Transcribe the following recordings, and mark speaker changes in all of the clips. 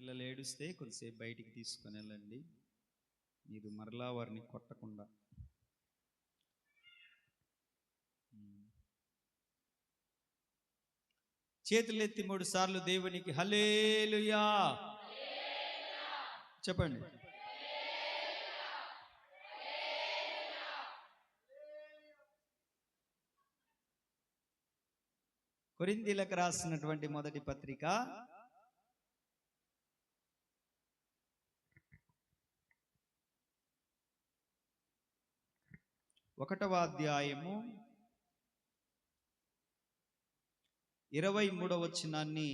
Speaker 1: పిల్లలు ఏడుస్తే కొద్దిసేపు బయటికి తీసుకొని వెళ్ళండి, మీరు మరలా వారిని కొట్టకుండా. చేతులెత్తి 3 సార్లు దేవునికి హల్లెలూయా చెప్పండి. కొరింథీయులకు రాసినటువంటి మొదటి పత్రిక 1వ అధ్యాయము 23వ వచనాన్ని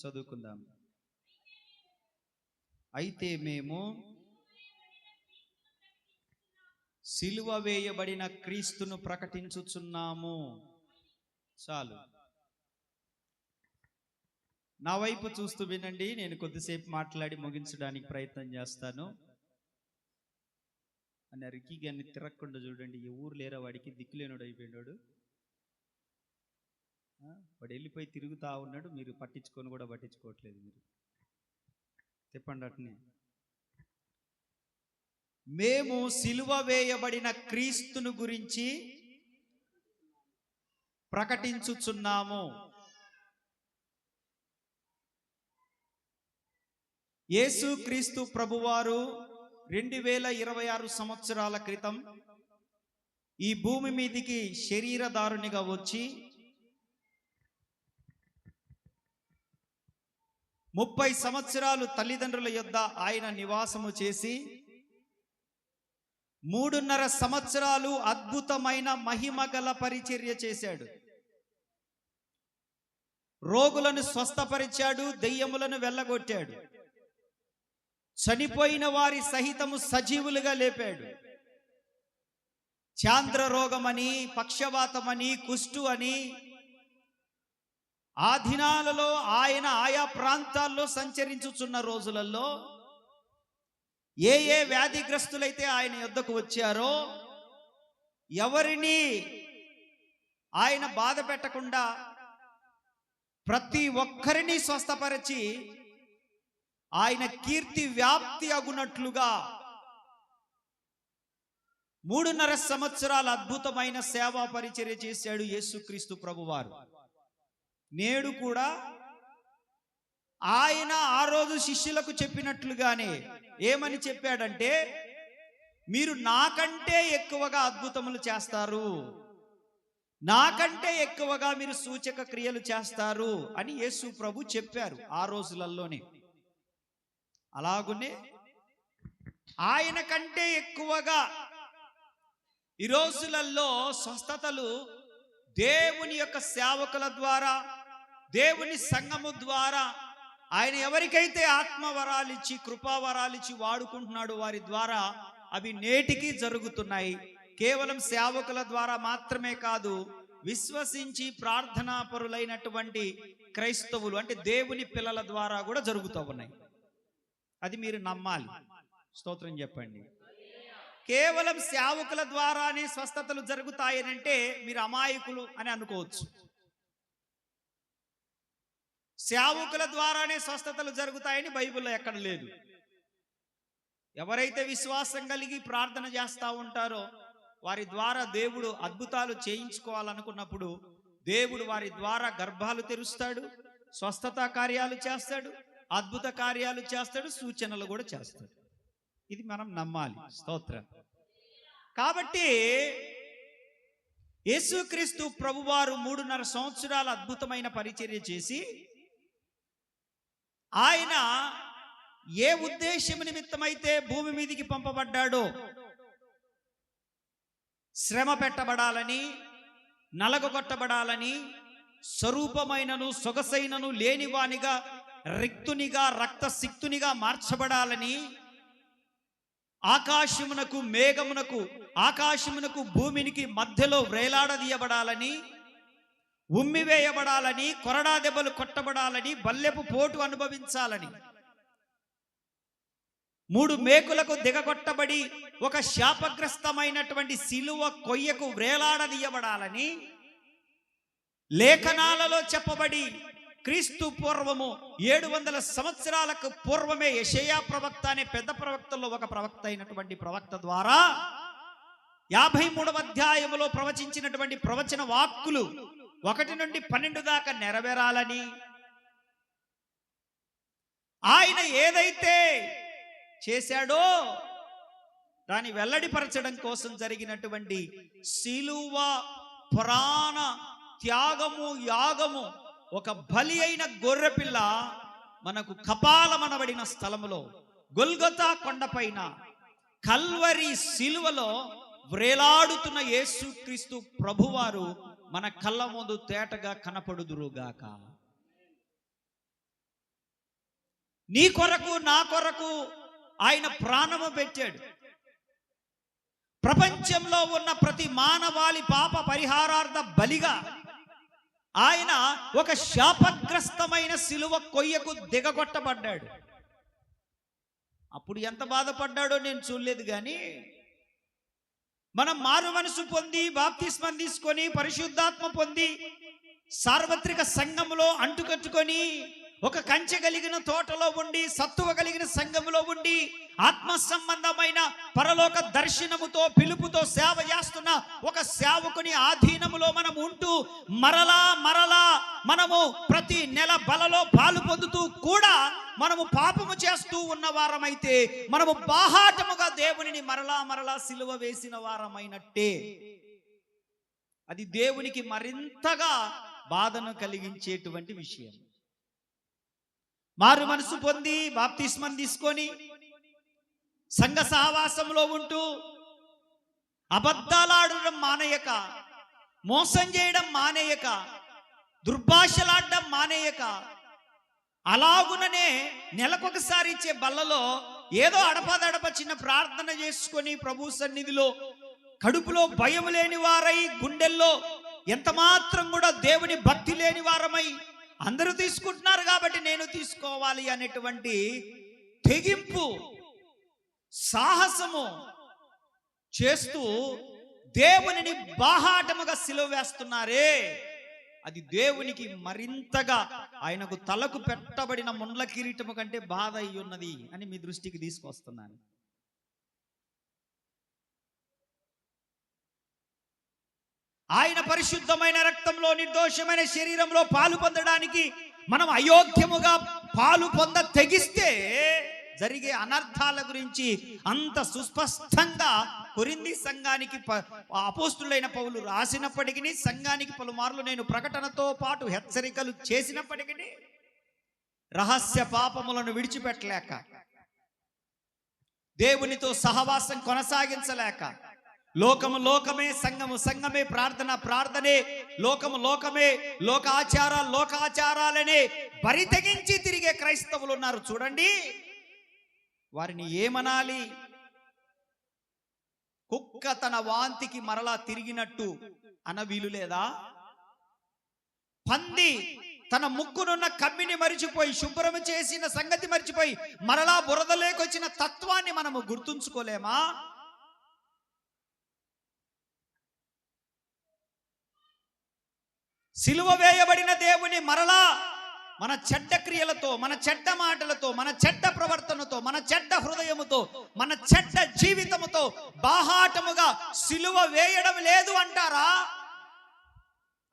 Speaker 1: చదువుకుందాం. అయితే మేము సిలువ వేయబడిన క్రీస్తును ప్రకటించుచున్నాము. చాలు, నా వైపు చూస్తూ వినండి. నేను కొద్దిసేపు మాట్లాడి ముగించడానికి ప్రయత్నం చేస్తాను. అని రికి గారిని తిరగకుండా చూడండి. ఏ ఊరు లేరా వాడికి, దిక్కులేనుడు అయిపోయినాడు. వాడు వెళ్ళిపోయి తిరుగుతా ఉన్నాడు, మీరు పట్టించుకొని కూడా పట్టించుకోవట్లేదు. మీరు చెప్పండి అట్నే. మేము సిలువ వేయబడిన క్రీస్తును గురించి ప్రకటించుచున్నాము. యేసు క్రీస్తు ప్రభువారు 2026 సంవత్సరాల క్రితం ఈ భూమి మీదికి శరీరధారునిగా వచ్చి 30 సంవత్సరాలు తల్లిదండ్రుల యొద్ద ఆయన నివాసము చేసి 3.5 సంవత్సరాలు అద్భుతమైన మహిమగల పరిచర్య చేశాడు. రోగులను స్వస్థపరిచాడు, దెయ్యములను వెళ్ళగొట్టాడు, చనిపోయిన వారి సహితము సజీవులుగా లేపాడు. చాంద్ర రోగమని, పక్షవాతమని, కుష్టు అని ఆ దినాలలో ఆయన ఆయా ప్రాంతాల్లో సంచరించుచున్న రోజులలో ఏ వ్యాధిగ్రస్తులైతే ఆయన యొద్దకు వచ్చారో ఎవరిని ఆయన బాధ పెట్టకుండా ప్రతి ఒక్కరిని స్వస్థపరిచి ఆయన కీర్తి వ్యాప్తి అగునట్లుగా 3.5 సంవత్సరాల అద్భుతమైన సేవా పరిచర్య చేశాడు యేసుక్రీస్తు ప్రభువారు. నేడు కూడా ఆయన ఆ రోజు శిష్యులకు చెప్పినట్లుగానే ఏమని చెప్పాడంటే, మీరు నాకంటే ఎక్కువగా అద్భుతములు చేస్తారు, నాకంటే ఎక్కువగా మీరు సూచక క్రియలు చేస్తారు అని యేసు ప్రభు చెప్పారు ఆ రోజులలోనే. అలాగునే ఆయన కంటే ఎక్కువగా ఈ రోజులలో స్వస్థతలు దేవుని యొక్క సేవకుల ద్వారా, దేవుని సంఘము ద్వారా ఆయన ఎవరికైతే ఆత్మవరాలిచ్చి కృపావరాలిచ్చి వాడుకుంటున్నాడు వారి ద్వారా అవి నేటికి జరుగుతున్నాయి. కేవలం సేవకుల ద్వారా మాత్రమే కాదు, విశ్వసించి ప్రార్థనాపరులైనటువంటి క్రైస్తవులు అంటే దేవుని పిల్లల ద్వారా కూడా జరుగుతూ ఉన్నాయి. అది మీరు నమ్మాలి. స్తోత్రం చెప్పండి. కేవలం సేవకుల ద్వారానే స్వస్థతలు జరుగుతాయనంటే మీరు అమాయకులు అని అనుకోవచ్చు. సేవకుల ద్వారానే స్వస్థతలు జరుగుతాయని బైబిల్లో ఎక్కడ లేదు. ఎవరైతే విశ్వాసం కలిగి ప్రార్థన చేస్తూ ఉంటారో వారి ద్వారా దేవుడు అద్భుతాలు చేయించుకోవాలనుకున్నప్పుడు దేవుడు వారి ద్వారా గర్భాలు తెరుస్తాడు, స్వస్థత కార్యాలు చేస్తాడు, అద్భుత కార్యాలు చేస్తాడు, సూచనలు కూడా చేస్తాడు. ఇది మనం నమ్మాలి. స్తోత్రం. కాబట్టి యేసుక్రీస్తు ప్రభువారు 3.5 సంవత్సరాల అద్భుతమైన పరిచర్య చేసి ఆయన ఏ ఉద్దేశం నిమిత్తమైతే భూమి మీదికి పంపబడ్డాడో, శ్రమ పెట్టబడాలని, నలగొట్టబడాలని, స్వరూపమైనను సొగసైనను లేనివానిగా, రిక్తునిగా, రక్తసిక్తునిగా మార్చబడాలని, ఆకాశమునకు మేఘమునకు, ఆకాశమునకు భూమినికి మధ్యలో వ్రేలాడదీయబడాలని, ఉమ్మివేయబడాలని, కొరడా దెబ్బలు కొట్టబడాలని, బల్లెపు పోటు అనుభవించాలని, 3 మేకులకు దిగగొట్టబడి ఒక శాపగ్రస్తమైనటువంటి సిలువ కొయ్యకు వ్రేలాడదీయబడాలని లేఖనాలలో చెప్పబడి క్రీస్తు పూర్వము 700 సంవత్సరాలకు పూర్వమే యెషయా ప్రవక్త అనే పెద్ద ప్రవక్తల్లో ఒక ప్రవక్త అయినటువంటి ప్రవక్త ద్వారా 53వ అధ్యాయములో ప్రవచించినటువంటి ప్రవచన వాక్కులు 1 నుండి 12 దాకా నెరవేరాలని, ఆయన ఏదైతే చేశాడో దాన్ని వెల్లడిపరచడం కోసం జరిగినటువంటి శిలువ ప్రాణ త్యాగము యాగము, ఒక బలి అయిన గొర్రెపిల్ల మనకు కపాలమనబడిన స్థలములో గొల్గొతా కొండపైన కల్వరి శిలువలో వ్రేలాడుతున్న యేసుక్రీస్తు ప్రభువారు మన కళ్ళ ముందు తేటగా కనపడుదురుగాక. నీ కొరకు నా కొరకు ఆయన ప్రాణము పెట్టాడు. ప్రపంచంలో ఉన్న ప్రతి మానవాళి పాప పరిహారార్థ బలిగా ఆయన ఒక శాపగ్రస్తమైన శిలువ కొయ్యకు దిగగొట్టబడ్డాడు. అప్పుడు ఎంత బాధపడ్డాడో నేను చూడలేదు, కానీ మనం మారు మనసు పొంది బాప్తిస్మం తీసుకొని పరిశుద్ధాత్మ పొంది సార్వత్రిక సంఘములో అంటుకట్టుకొని ఒక కంచె కలిగిన తోటలో ఉండి సత్తువ కలిగిన సంఘములో ఉండి ఆత్మ సంబంధమైన పరలోక దర్శనముతో పిలుపుతో సేవ చేస్తున్న ఒక సేవకుని ఆధీనములో మనం ఉంటూ మరలా మనము ప్రతి నెల బలలో పాలు పొందుతూ కూడా మనము పాపము చేస్తూ ఉన్న వారమైతే మనము బాహాటముగా దేవునిని మరలా సిలువ వేసిన వారమైనట్టే. అది దేవునికి మరింతగా బాధను కలిగించేటువంటి విషయం. మారు మనసు పొంది బాప్తిస్మం తీసుకొని సంఘ సహవాసంలో ఉంటూ అబద్ధాలాడడం మానేయక, మోసం చేయడం మానేయక, దుర్భాషలాడడం మానేయక, అలాగుననే నెలకొకసారి ఇచ్చే బల్లలో ఏదో అడపదడప చిన్న ప్రార్థన చేసుకొని ప్రభు సన్నిధిలో కడుపులో భయం లేని వారై, గుండెల్లో ఎంత మాత్రం కూడా దేవుని భక్తి లేని వారమై, అందరూ తీసుకుంటున్నారు కాబట్టి నేను తీసుకోవాలి అనేటువంటి తెగింపు సాహసము చేస్తూ దేవునిని బాహాటముగా సిలువ వేస్తున్నారే, అది దేవునికి మరింతగా ఆయనకు తలకు పెట్టబడిన ముండ్ల కిరీటము కంటే బాధ అయి ఉన్నది అని మీ దృష్టికి తీసుకొస్తున్నాను. ఆయన పరిశుద్ధమైన రక్తంలో నిర్దోషమైన శరీరంలో పాలు పొందడానికి మనం అయోగ్యముగా పాలు పొంద తెగిస్తే జరిగే అనర్థాల గురించి అంత సుస్పష్టంగా కొరింథీ సంఘానికి అపోస్తులైన పౌలు రాసినప్పటికీ, సంఘానికి పలుమార్లు నేను ప్రకటనతో పాటు హెచ్చరికలు చేసినప్పటికీ రహస్య పాపములను విడిచిపెట్టలేక, దేవునితో సహవాసం కొనసాగించలేక, లోకము లోకమే, సంఘము సంఘమే, ప్రార్థన ప్రార్థనే, లోకము లోకమే, లోకాచారాలనే బరి తెగించి తిరిగే క్రైస్తవులు ఉన్నారు చూడండి. వారిని ఏమనాలి? కుక్క తన వాంతికి మరలా తిరిగినట్టు అన వీలు లేదా? పంది తన ముక్కునున్న కమ్మిని మరిచిపోయి, శుభ్రము చేసిన సంగతి మరిచిపోయి మరలా బురదలేకొచ్చిన తత్వాన్ని మనము గుర్తుంచుకోలేమా? సిలువ వేయబడిన దేవుని మరలా మన చెడ్డ క్రియలతో, మన చెడ్డ మాటలతో, మన చెడ్డ ప్రవర్తనతో, మన చెడ్డ హృదయముతో, మన చెడ్డ జీవితముతో బాహాటముగా సిలువ వేయడం లేదు అంటారా?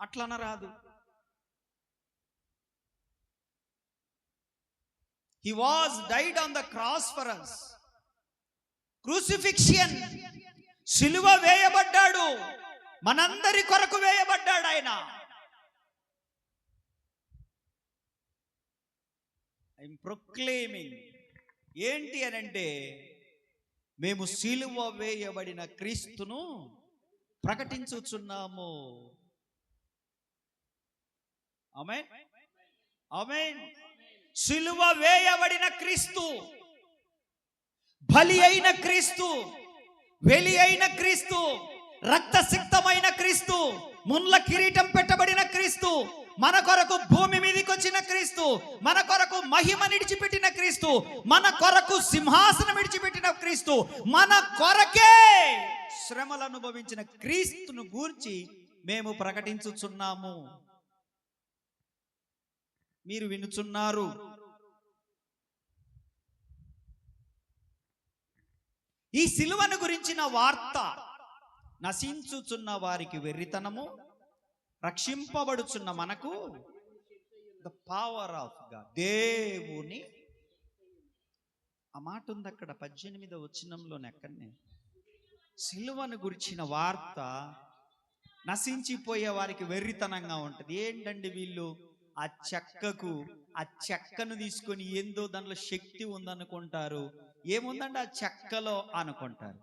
Speaker 1: అట్లనరాదు. He was died on the cross for us. Crucifixion, సిలువ వేయబడ్డాడు, మనందరి కొరకు వేయబడ్డాడు ఆయన. ఐఎమ్ ప్రొక్లెయిమింగ్ ఏంటి అనంటే, మేము సిలువ వేయబడిన క్రీస్తును ప్రకటించుచున్నాము. ఆమేన్, ఆమేన్. సిలువ వేయబడిన క్రీస్తు, బలి అయిన క్రీస్తు, వెలి అయిన క్రీస్తు, రక్తసిక్తమైన క్రీస్తు, ముండ్ల కిరీటం పెట్టబడిన క్రీస్తు, మన కొరకు భూమి మీదకి వచ్చిన క్రీస్తు, మన కొరకు మహిమ విడిచిపెట్టిన క్రీస్తు, మన కొరకు సింహాసనం విడిచిపెట్టిన క్రీస్తు, మన కొరకే శ్రమలు అనుభవించిన క్రీస్తును గూర్చి మేము ప్రకటించుచున్నాము. మీరు వినుచున్నారు. ఈ సిలువను గురించిన వార్త నశించుచున్న వారికి వెర్రితనము, రక్షింపబడుచున్న మనకు ద పవర్ ఆఫ్ గాడ్, దేవుని. ఆ మాట ఉంది అక్కడ 18వ వచనంలోనే. అక్కడనే సిలువను గురించిన వార్త నశించిపోయే వారికి వెర్రితనంగా ఉంటుంది. ఏంటండి వీళ్ళు ఆ చెక్కను తీసుకొని ఏందో దానిలో శక్తి ఉందనుకుంటారు. ఏముందండి ఆ చెక్కలో అనుకుంటారు.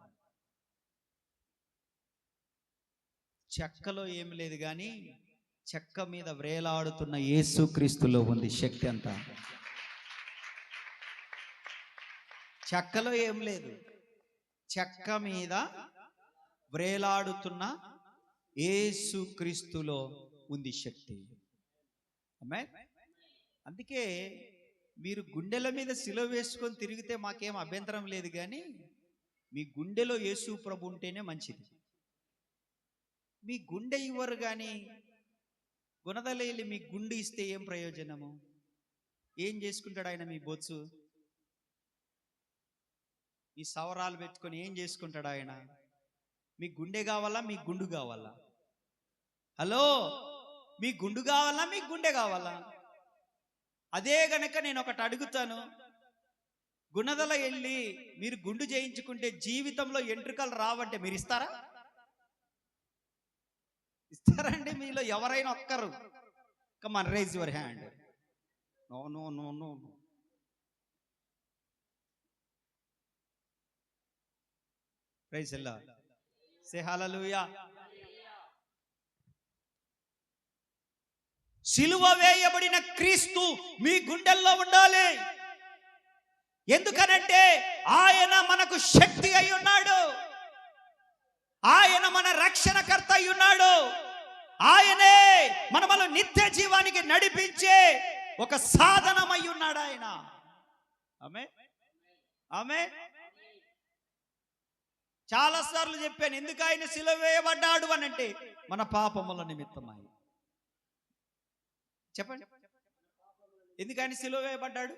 Speaker 1: చెక్కలో ఏం లేదు, కానీ చెక్క మీద వ్రేలాడుతున్న యేసుక్రీస్తులో ఉంది శక్తి అంతా. చెక్కలో ఏం లేదు, చెక్క మీద వ్రేలాడుతున్న యేసుక్రీస్తులో ఉంది శక్తి. ఆమేన్. అందుకే మీరు గుండెల మీద సిలువ వేసుకొని తిరిగితే మాకేం అభ్యంతరం లేదు, కానీ మీ గుండెలో యేసు ప్రభు ఉంటేనే మంచిది. మీ గుండె ఇవ్వరు, కానీ గుణదలేలి మీ గుండె ఇస్తే ఏం ప్రయోజనము? ఏం చేసుకుంటాడు ఆయన? మీ బొత్సు, మీ సవరాలు పెట్టుకొని ఏం చేసుకుంటాడు ఆయన? మీ గుండె కావాలా, మీ గుండు కావాలా? హలో, మీ గుండు కావాలా, మీ గుండె కావాలా? అదే గనక నేను ఒకటి అడుగుతాను, గుణదల వెళ్ళి మీరు గుండు చేయించుకుంటే జీవితంలో ఎంట్రుకలు రావంటే మీరు ఇస్తారా? ఇస్తారండి? మీలో ఎవరైనా ఒక్కరు? Come on, raise your hand. No no no no. Praise the Lord. Say hallelujah. సిలువ వేయబడిన క్రీస్తు మీ గుండెల్లో ఉండాలి. ఎందుకనంటే ఆయన మనకు శక్తి అయి ఉన్నాడు. ఆయన మన రక్షణకర్త అయి ఉన్నాడు. ఆయనే మనలను నిత్య జీవానికి నడిపించే ఒక సాధనమై ఉన్నాడు ఆయన. ఆమేన్, ఆమేన్. చాలా సార్లు చెప్పాను, ఎందుకు ఆయన సిలువ వేయబడ్డాడు అని అంటే మన పాపముల నిమిత్తమై. చెప్పండి, ఎందుకు ఆయన సిలువ వేయబడ్డాడు?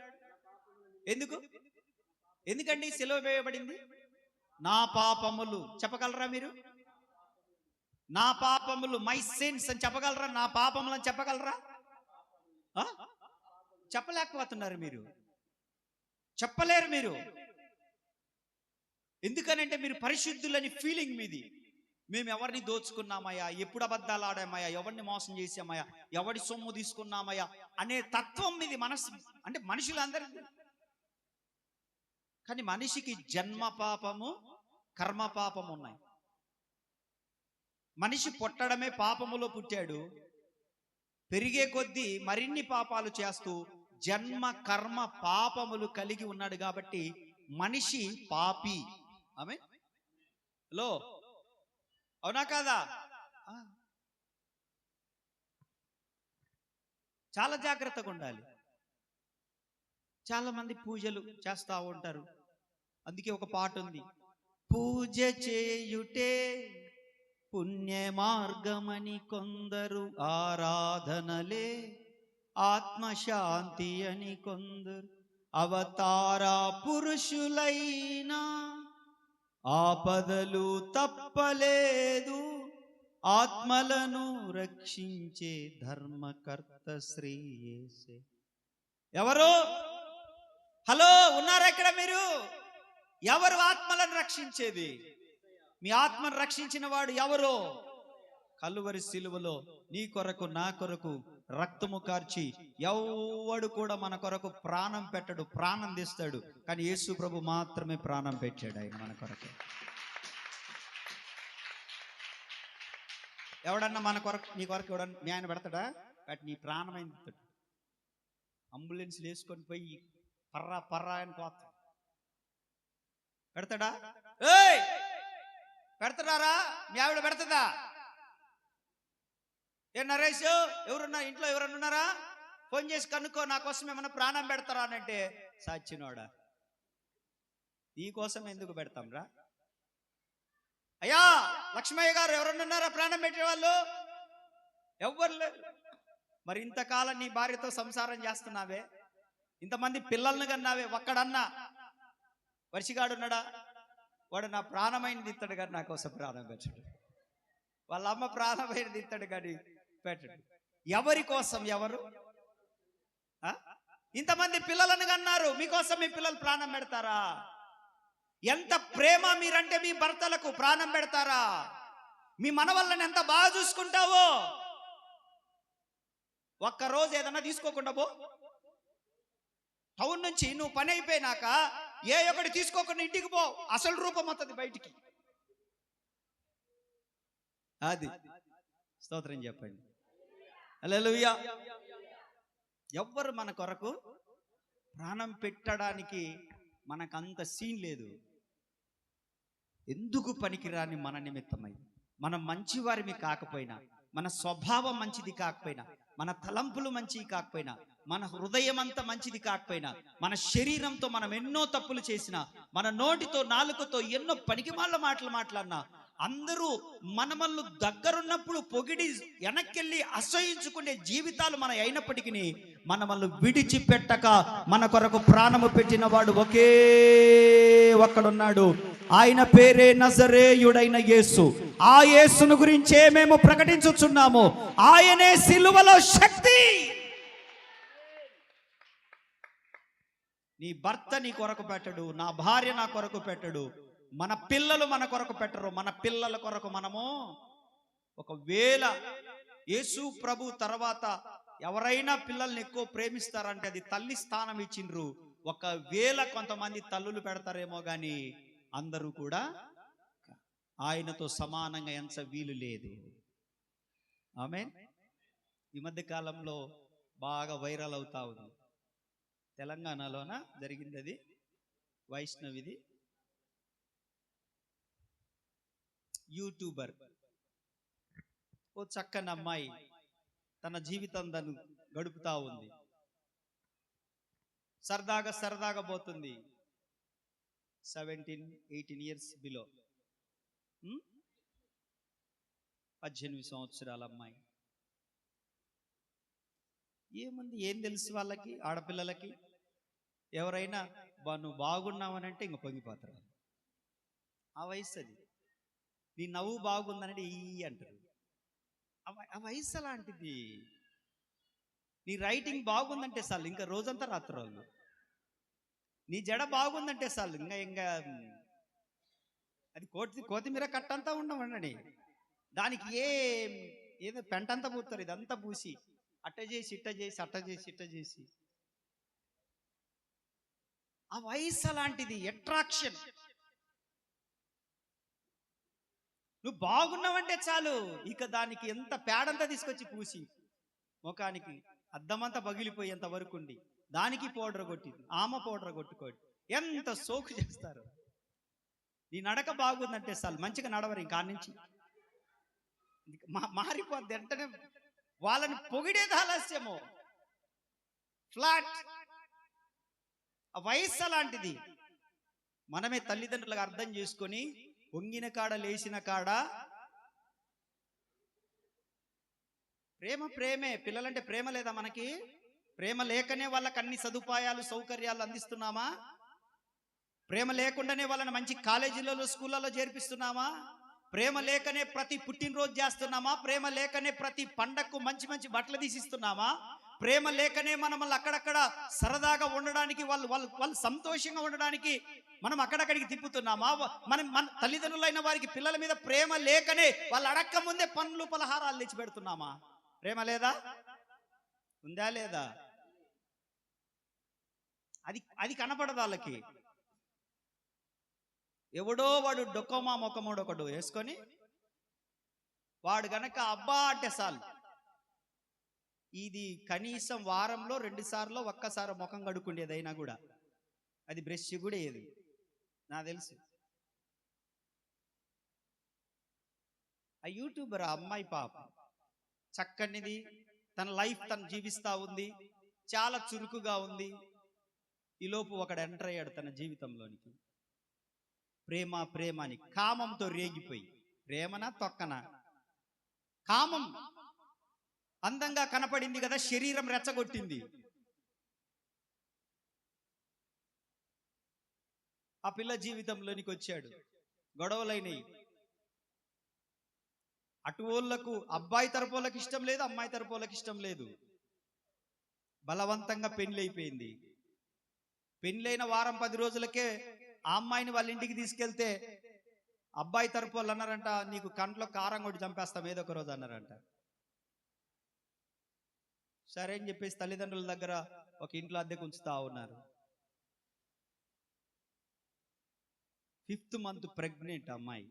Speaker 1: ఎందుకండి సిలువ వేయబడింది? నా పాపములు. చెప్పగలరా మీరు? నా పాపములు, మై సిన్స్ అని చెప్పగలరా? నా పాపములు అని చెప్పగలరా? చెప్పలేకపోతున్నారు మీరు, చెప్పలేరు మీరు. ఎందుకనంటే మీరు పరిశుద్ధులని ఫీలింగ్ మీది. మేము ఎవరిని దోచుకున్నామయ్యా, ఎప్పుడు అబద్ధాలు ఆడామయ్యా, ఎవరిని మోసం చేసామయ్యా, ఎవడి సొమ్ము తీసుకున్నామయ్యా అనే తత్వం మీది మనసు. అంటే మనుషులందరికీ. కానీ మనిషికి జన్మ పాపము, కర్మ పాపము ఉన్నాయి. మనిషి పుట్టడమే పాపములో పుట్టాడు. పెరిగే కొద్దీ మరిన్ని పాపాలు చేస్తూ జన్మ కర్మ పాపములు కలిగి ఉన్నాడు. కాబట్టి మనిషి పాపి. ఆమేన్. హలో, అవునా కాదా? చాలా జాగ్రత్తగా ఉండాలి. చాలా మంది పూజలు చేస్తూ ఉంటారు. అందుకే ఒక పాట ఉంది, పూజ చేయుటే పుణ్య మార్గమని కొందరు, ఆరాధనలే ఆత్మశాంతి అని కొందరు, అవతార పురుషులైనా ఆపదలు తప్పలేదు, ఆత్మలను రక్షించే ధర్మకర్త శ్రీ యేసే. ఎవరు? హలో, ఉన్నారా ఇక్కడ మీరు? ఎవరు ఆత్మలను రక్షించేది? మీ ఆత్మను రక్షించిన వాడు ఎవరు? కలువరి సిలువలో నీ కొరకు నా కొరకు రక్తము కార్చి, ఎవడు కూడా మన కొరకు ప్రాణం పెట్టడు, ప్రాణం తీస్తాడు. కానీ యేసు ప్రభు మాత్రమే ప్రాణం పెట్టాడు ఆయన మన కొరకు. ఎవడన్నా మన కొరకు, నీ కొరకు ఎవడన్నా మీ ఆయన పెడతాడా? బట్ నీ ప్రాణమైన అంబులెన్స్ వేసుకొని పోయి పర్రా పర్రా అని పోతా పెడతాడా? ఏయ్, పెడతారా? మీ ఆవిడ పెడతదా? ఏ నరేష్, ఎవరున్నా ఇంట్లో? ఎవరన్నా ఉన్నారా? ఫోన్ చేసి కనుక్కో, నా కోసం ఏమన్నా ప్రాణం పెడతారా అని అంటే, సాచినోడా, నీ కోసం ఎందుకు పెడతాం రా? అయ్యా లక్ష్మయ్య గారు ఎవరన్నా ఉన్నారా ప్రాణం పెట్టేవాళ్ళు? ఎవ్వరు లేరు. మరి ఇంతకాలం నీ భార్యతో సంసారం చేస్తున్నావే, ఇంతమంది పిల్లల్ని కన్నావే, ఒక్కడన్నా వర్షిగాడున్నాడా? వాడు నా ప్రాణమైనది ఇస్తాడు కానీ నా కోసం ప్రాణం పెట్టడు. వాళ్ళ అమ్మ ప్రాణమైనది ఇస్తాడు కానీ పెట్టడు. ఎవరి కోసం? ఎవరు? ఇంతమంది పిల్లలను కన్నారు, మీకోసం మీ పిల్లలు ప్రాణం పెడతారా? ఎంత ప్రేమ మీరంటే మీ భర్తలకు ప్రాణం పెడతారా? మీ మనవళ్ళని ఎంత బాగా చూసుకుంటావో. ఒక్కరోజు ఏదన్నా తీసుకోకుండా పో. టౌన్ నుంచి నువ్వు పని అయిపోయినాక ఏ ఒకటి తీసుకోకుండా ఇంటికి పో, అసలు రూపం వస్తుంది బయటికి. అది స్తోత్రం చెప్పండి. హల్లెలూయా. ఎవ్వరు మన కొరకు ప్రాణం పెట్టడానికి మనకంత సీన్ లేదు. ఎందుకు పనికిరాని మన నిమిత్తమై, మనం మంచివారిమి కాకపోయినా, మన స్వభావం మంచిది కాకపోయినా, మన తలంపులు మంచివి కాకపోయినా, మన హృదయం అంతా మంచిది కాకపోయినా, మన శరీరంతో మనం ఎన్నో తప్పులు చేసినా, మన నోటితో నాలుకతో ఎన్నో పనికిమాల మాటలు మాట్లాడినా, అందరూ మనమల్ని దగ్గరున్నప్పుడు పొగిడి వెనక్కెళ్ళి అసహించుకునే జీవితాలు మన అయినప్పటికీ మనమల్ని విడిచిపెట్టక మన కొరకు ప్రాణము పెట్టిన వాడు ఒకే ఒక్కడున్నాడు. ఆయన పేరే నజరేయుడైన యేసు. ఆ యేసును గురించే మేము ప్రకటించుచున్నాము. ఆయనే సిలువలో శక్తి. నీ భర్త నీ కొరకు పెట్టడు, నా భార్య నా కొరకు పెట్టడు, మన పిల్లలు మన కొరకు పెట్టరు. మన పిల్లల కొరకు మనము ఒకవేళ యేసు ప్రభు తర్వాత ఎవరైనా పిల్లల్ని ఎక్కువ ప్రేమిస్తారంటే అది తల్లి స్థానం ఇచ్చిండ్రు. ఒకవేళ కొంతమంది తల్లులు పెడతారేమో కానీ అందరూ కూడా ఆయనతో సమానంగా ఎంత వీలు లేదు. ఆమేన్. ఈ మధ్య కాలంలో బాగా వైరల్ అవుతా ఉంది. తెలంగాణలోన జరిగింది అది. వైష్ణవిది యూట్యూబర్, ఓ చక్కని అమ్మాయి తన జీవితం తను గడుపుతా ఉంది. సరదాగా సరదాగా పోతుంది. 17-18 ఇయర్స్ బిలో, 18 సంవత్సరాల అమ్మాయి. ఏముంది, ఏం తెలుసు వాళ్ళకి, ఆడపిల్లలకి? ఎవరైనా నువ్వు బాగున్నావనంటే ఇంక పొంగిపోతారు. ఆ వయసు అది. నీ నవ్వు బాగుందనంటే ఈ అంటారు. ఆ వయసు అలాంటిది. నీ రైటింగ్ బాగుందంటే చాలు ఇంకా రోజంతా రాత్రోళ్ళు. నీ జడ బాగుందంటే చాలు ఇంకా అది కొత్తిమీర కట్టంతా ఉండమండి. దానికి ఏదో పెంటంతా పూస్తారు. ఇదంతా పూసి అట్ట చేసి ఇట్ట చేసి అట్ట చేసి ఇట్ట చేసి. ఆ వయసు అలాంటిది. అట్రాక్షన్. నువ్వు బాగున్నావంటే చాలు ఇక దానికి ఎంత పేడంతా తీసుకొచ్చి పూసి ముఖానికి అద్దమంతా పగిలిపోయేంత వరకు ఉండి దానికి పౌడర్ కొట్టి ఆమె పౌడర్ కొట్టుకోండి. ఎంత సోకు చేస్తారు. నీ నడక బాగుందంటే చాలు మంచిగా నడవరు. ఇంకా నుంచి మారిపోద్ది. వెంటనే వాళ్ళని పొగిడేది ఆలస్యము. ఫ్లాట్. ఆ వయస్సు అలాంటిది. మనమే తల్లిదండ్రులుగా అర్థం చేసుకొని వంగిన కాడ లేచిన కాడ ప్రేమే. పిల్లలంటే ప్రేమ లేదా మనకి? ప్రేమ లేకనే వాళ్ళకి అన్ని సదుపాయాలు సౌకర్యాలు అందిస్తున్నామా? ప్రేమ లేకుండానే వాళ్ళని మంచి కాలేజీలలో స్కూళ్ళలో చేర్పిస్తున్నామా? ప్రేమ లేకనే ప్రతి పుట్టినరోజు చేస్తున్నామా? ప్రేమ లేకనే ప్రతి పండగకు మంచి మంచి బట్టలు తీసిస్తున్నామా? ప్రేమ లేకనే మనం అక్కడక్కడ సరదాగా ఉండడానికి వాళ్ళు సంతోషంగా ఉండడానికి మనం అక్కడక్కడికి తిప్పుతున్నామా? మన తల్లిదండ్రులైన వారికి పిల్లల మీద ప్రేమ లేకనే వాళ్ళు అడక్క ముందే పండ్లు పలహారాలు తెచ్చి పెడుతున్నామా? ప్రేమ లేదా? ఉందా లేదా? అది కనపడదు వాళ్ళకి. ఎవడో వాడు డొక్కమా మొక్కమోడు ఒకడు వేసుకొని వాడు గనక అబ్బా అంటే చాలు ఇది కనీసం వారంలో 2 సార్లు ఒక్కసారి ముఖం కడుక్కుండేదైనా కూడా అది బ్రష్ కూడా ఏది నాకు తెలుసు. ఆ యూట్యూబర్ ఆ అమ్మాయి పాప చక్కనిది, తన లైఫ్ తను జీవిస్తా ఉంది, చాలా చురుకుగా ఉంది. ఈలోపు ఒకడు ఎంటర్ అయ్యాడు తన జీవితంలోనికి. ప్రేమ అని కామంతో రేగిపోయి, ప్రేమనా తొక్కనా? కామం. అందంగా కనపడింది కదా, శరీరం రెచ్చగొట్టింది. ఆ పిల్ల జీవితంలోనికి వచ్చాడు, గొడవలైనవి. అటు వాళ్ళకు అబ్బాయి తరపు వాళ్ళకి ఇష్టం లేదు, అమ్మాయి తరపు వాళ్ళకి ఇష్టం లేదు. బలవంతంగా పెళ్లి అయిపోయింది. పెళ్ళైన వారం 10 రోజులకే ఆ అమ్మాయిని వాళ్ళ ఇంటికి తీసుకెళ్తే అబ్బాయి తరపు వాళ్ళు అన్నారంట, నీకు కంట్లో కారం కొట్టి చంపేస్తాం ఏదో ఒక రోజు అన్నారంట. సరే అని చెప్పేసి తల్లిదండ్రుల దగ్గర ఒక ఇంట్లో అద్దెకు ఉంచుతా ఉన్నారు. 5th మంత్ ప్రెగ్నెంట్ అమ్మాయి,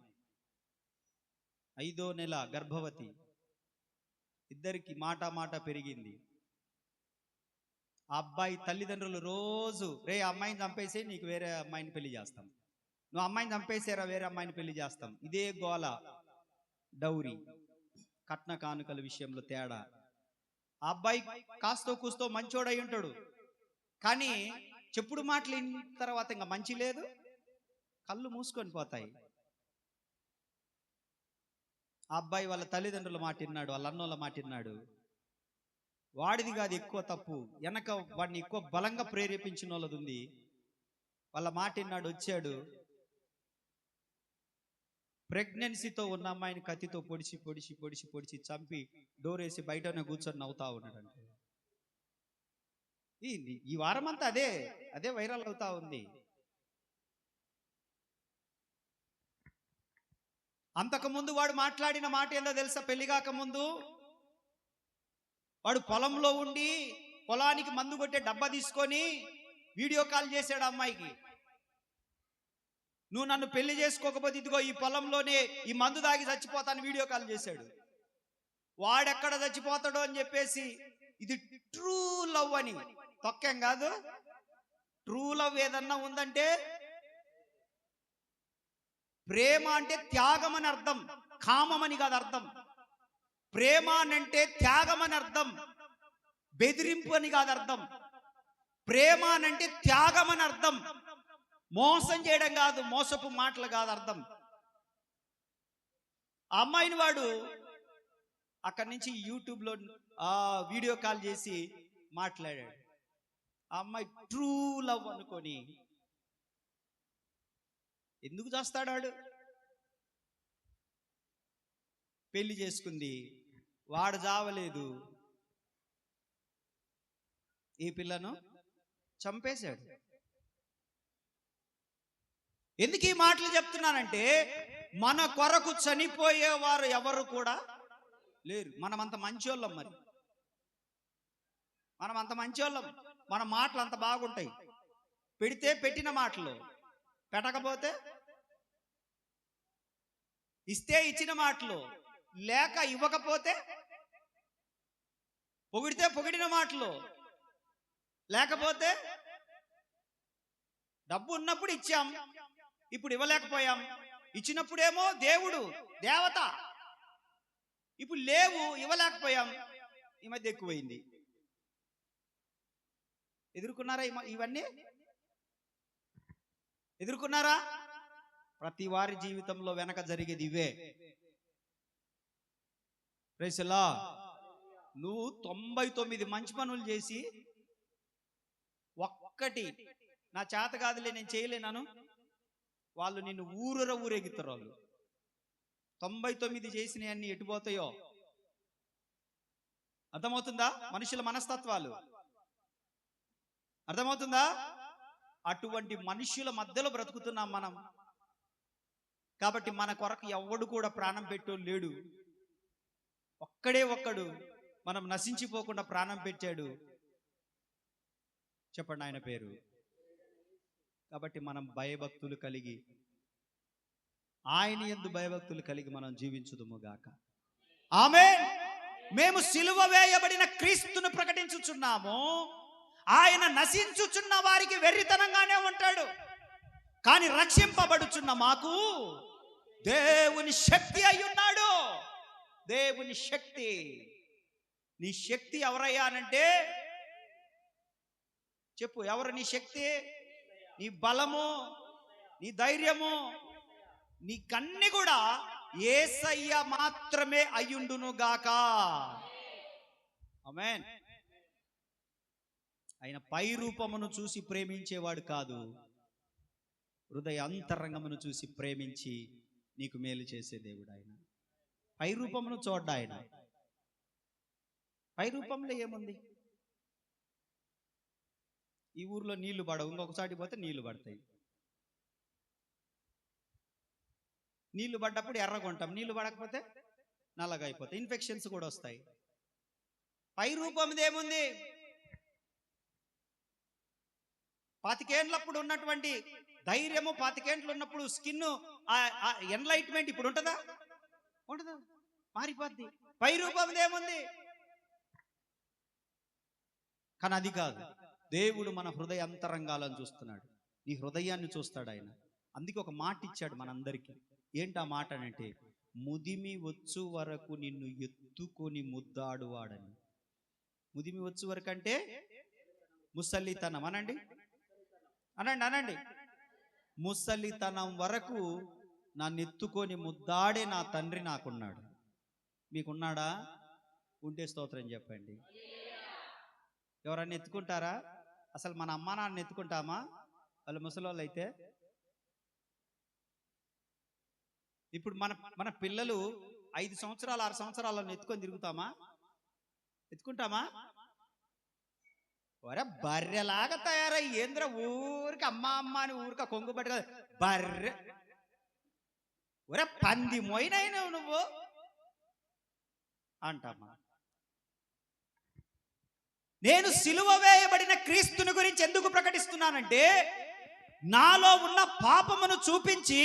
Speaker 1: 5వ నెల గర్భవతి. ఇద్దరికి మాట పెరిగింది. ఆ అబ్బాయి తల్లిదండ్రులు రోజు, రే అమ్మాయిని చంపేసి నీకు వేరే అమ్మాయిని పెళ్లి చేస్తాం, నువ్వు అమ్మాయిని చంపేసారా వేరే అమ్మాయిని పెళ్లి చేస్తాం. ఇదే గోల. డౌరీ, కట్న కానుకల విషయంలో తేడా. ఆ అబ్బాయి కాస్తో కూస్తో మంచోడై ఉంటాడు, కానీ చెప్పుడు మాటలు విన్న తర్వాత ఇంకా మంచి లేదు, కళ్ళు మూసుకొని పోతాయి. ఆ అబ్బాయి వాళ్ళ తల్లిదండ్రుల మాట విన్నాడు, వాళ్ళ అన్నోళ్ళ మాట విన్నాడు. వాడిది కాదు ఎక్కువ తప్పు, వెనక వాడిని ఎక్కువ బలంగా ప్రేరేపించిన వాళ్ళది ఉంది. వాళ్ళ మాట విన్నాడు, వచ్చాడు. ప్రెగ్నెన్సీతో ఉన్న అమ్మాయిని కత్తితో పొడిచి చంపి డోర్ వేసి బయటనే కూర్చొని నవ్వుతా ఉన్నాడంటే. ఈ వారం అంతా అదే వైరల్ అవుతా ఉంది. అంతకుముందు వాడు మాట్లాడిన మాట ఏందో తెలుసా? పెళ్లిగాక ముందు వాడు పొలంలో ఉండి పొలానికి మందు కొట్టే డబ్బా తీసుకొని వీడియో కాల్ చేశాడు అమ్మాయికి. నువ్వు నన్ను పెళ్లి చేసుకోకపోతే ఇదిగో ఈ పొలంలోనే ఈ మందు దాగి చచ్చిపోతాను వీడియో కాల్ చేశాడు. వాడెక్కడ చచ్చిపోతాడో అని చెప్పేసి, ఇది ట్రూ లవ్ అని, తొక్కేం కాదు. ట్రూ లవ్ ఏదన్నా ఉందంటే, ప్రేమ అంటే త్యాగం అని అర్థం, కామం అని కాదు అర్థం. ప్రేమ అంటే త్యాగం అని అర్థం, బెదిరింపు అని కాదు అర్థం. ప్రేమ అంటే త్యాగం అని అర్థం, మోసం చేయడం కాదు, మోసపు మాటలు కాదు అర్థం. ఆ అమ్మాయిని వాడు అక్కడి నుంచి యూట్యూబ్లో వీడియో కాల్ చేసి మాట్లాడాడు. ఆ అమ్మాయి ట్రూ లవ్ అనుకొని ఎందుకు చేస్తాడాడు, పెళ్లి చేసుకుంది. వాడు చావలేదు, ఈ పిల్లను చంపేశాడు. ఎందుకు ఈ మాటలు చెప్తున్నానంటే, మన కొరకు చనిపోయేవారు ఎవరు కూడా లేరు. మనమంత మంచోళ్ళం, మరి మనం అంత మంచోళ్ళం, మన మాటలు అంత బాగుంటాయి. పెడితే పెట్టిన మాటలు, పెట్టకపోతే ఇస్తే ఇచ్చిన మాటలు, లేక ఇవ్వకపోతే పొగిడితే పొగిడిన మాటలు, లేకపోతే డబ్బు ఉన్నప్పుడు ఇచ్చాం, ఇప్పుడు ఇవ్వలేకపోయాం. ఇచ్చినప్పుడేమో దేవుడు దేవత, ఇప్పుడు లేవు ఇవ్వలేకపోయాం. ఈ మధ్య ఎక్కువైంది. ఎదుర్కొన్నారా ఇవన్నీ? ఎదుర్కొన్నారా? ప్రతి వారి జీవితంలో వెనక జరిగేది ఇవే. ప్రైస్లా, నువ్వు 99 మంచి పనులు చేసి ఒక్కటి నా చేత కాదులే నేను చేయలేనాను, వాళ్ళు నిన్ను ఊరెగిస్తారు. వాళ్ళు 99 చేసినవి అన్ని ఎటుపోతాయో అర్థమవుతుందా? మనుషుల మనస్తత్వాలు అర్థమవుతుందా? అటువంటి మనుషుల మధ్యలో బ్రతుకుతున్నాం మనం. కాబట్టి మన కొరకు ఎవడు కూడా ప్రాణం పెట్టోడు లేడు. ఒక్కడు మనం నశించిపోకుండా ప్రాణం పెట్టాడు. చెప్పండి ఆయన పేరు. కాబట్టి మనం భయభక్తులు కలిగి, ఆయన యందు భయభక్తులు కలిగి మనం జీవించుదుముగాక. ఆమేన్. మేము సిలువ వేయబడిన క్రీస్తును ప్రకటించుచున్నాము. ఆయన నశించుచున్న వారికి వెర్రితనంగానే ఉంటాడు, కానీ రక్షింపబడుచున్న మాకు దేవుని శక్తి అయ్యున్నాడు. దేవుని శక్తి. నీ శక్తి ఎవరయ్యా అనంటే చెప్పు, ఎవరు నీ శక్తి? నీ బలము, నీ ధైర్యము, నీ కన్ని కూడా యేసయ్య మాత్రమే అయ్యుండును గాక. ఆమేన్. ఆయన పై రూపమును చూసి ప్రేమించేవాడు కాదు, హృదయ అంతరంగమును చూసి ప్రేమించి నీకు మేలు చేసే దేవుడు ఆయన. పై రూపమును చూడ్డా ఆయన. పై రూపంలో ఏముంది? ఈ ఊర్లో నీళ్లు పడవు, ఇంకొకసారి పోతే నీళ్లు పడతాయి. నీళ్లు పడ్డప్పుడు ఎర్రగొంటాం, నీళ్లు పడకపోతే నల్లగా అయిపోతాయి, ఇన్ఫెక్షన్స్ కూడా వస్తాయి. పై రూపంది ఏముంది? 25 ఏళ్ళప్పుడు ఉన్నటువంటి ధైర్యము, 25 ఏళ్ళు ఉన్నప్పుడు స్కిన్ ఎన్లైట్మెంట్ ఇప్పుడు ఉంటుందా? ఉండదు, మారిపోద్ది. పై రూపంది ఏముంది? కానీ అది కాదు, దేవుడు మన హృదయ అంతరంగాలను చూస్తున్నాడు, నీ హృదయాన్ని చూస్తాడు ఆయన. అందుకే ఒక మాట ఇచ్చాడు మనందరికీ. ఏంటి ఆ మాట అంటే, ముదిమి వచ్చు వరకు నిన్ను ఎత్తుకొని ముద్దాడువాడని. ముదిమి వచ్చు వరకు అంటే ముసలితనం అనండి, అనండి అనండి. ముసలితనం వరకు నన్ను ఎత్తుకొని ముద్దాడే నా తండ్రి నాకున్నాడు. మీకున్నాడా? ఉంటే స్తోత్రం చెప్పండి. ఎవరన్నా ఎత్తుకుంటారా? అసలు మన అమ్మా నాన్న ఎత్తుకుంటామా? వాళ్ళు ముసలోళ్ళు అయితే. ఇప్పుడు మన పిల్లలు 5 సంవత్సరాలు 6 సంవత్సరాలను ఎత్తుకొని తిరుగుతామా? ఎత్తుకుంటామా? ఒరే బర్రెలాగా తయారయ్యి ఏంద్ర ఊరికి అమ్మ అమ్మ అని ఊరిక కొంగుబట్టి కదా బర్రె. ఒరే పంది మొయినైనావు నువ్వు అంటామా? నేను సిలువ వేయబడిన క్రీస్తుని గురించి ఎందుకు ప్రకటిస్తున్నానంటే, నాలో ఉన్న పాపమును చూపించి